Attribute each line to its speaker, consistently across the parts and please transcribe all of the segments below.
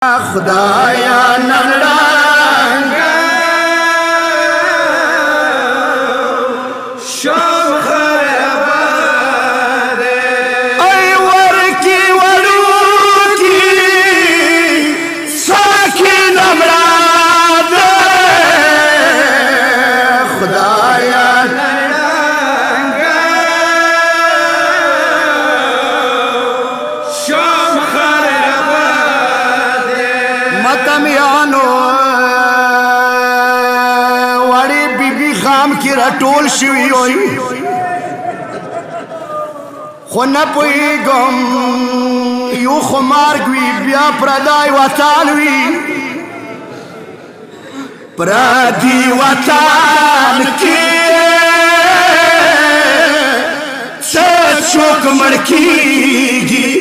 Speaker 1: خدایا نړنګ شام خراب ای ورکی وروکی ساکن امراد خدایا نړنګ شام خراب متمیانو وړي بیبي خام کې راټول شوي وي خو نه پوهېږم یو خو مرګ وي بیا پردی وطن وي پردي وطن کې څه څوک مړ کېږي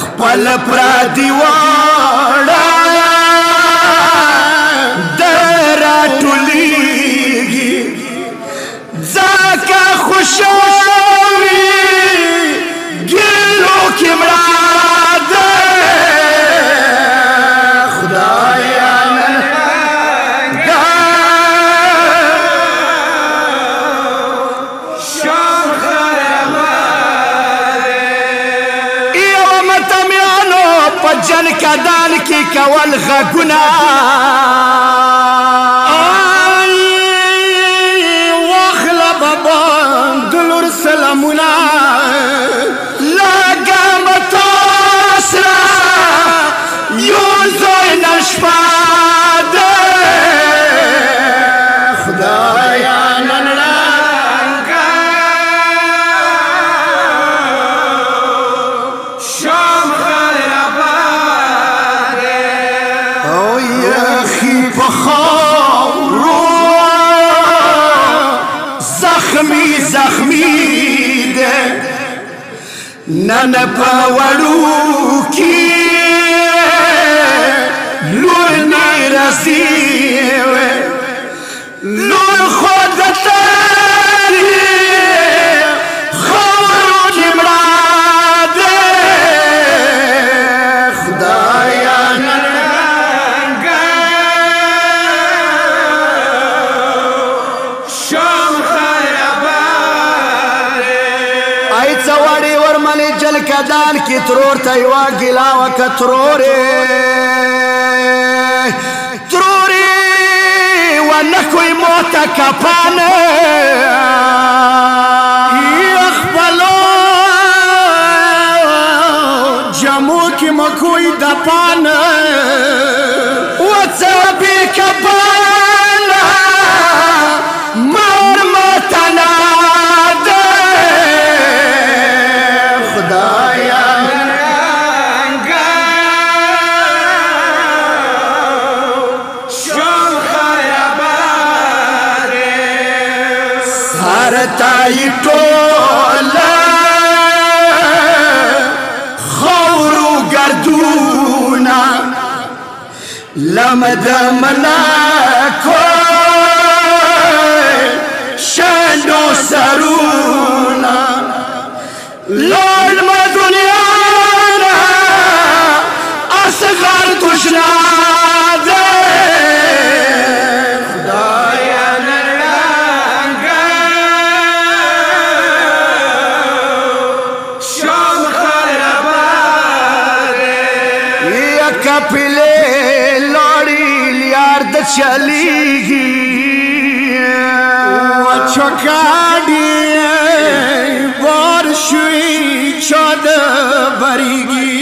Speaker 1: خپل پردي واړه راټولېږي ځکه خوشوي ګیلو کې مړه ده خدایا نړنګ شام خراب یو متمیانو په جن کدان کې کول غږونه سلامونه لګم تاسره یو ځای نشپه ده خدایا نړنګ شام خراب او یخي په خاورو زخمی نن په وړو کې لور نه راسي لور خو د تاریخ خاورو کې مړه ده خدایا نړنګ شام خراب ای څه وړې ورملې جل کدان کی ترور ته یوه ګیله وکه ترورې ونه کوی موته کپانه خپلو جمو کې مکوی دپانه وڅه بې کپانه مر متنه تای ټوله خاورو ګردونه لمد ملکو شنو سرونه لوړ ما دنیا نه اصغر تشنا کپلې لړې لیار د چلیږي وچکاډي بار شوي چا د بریږي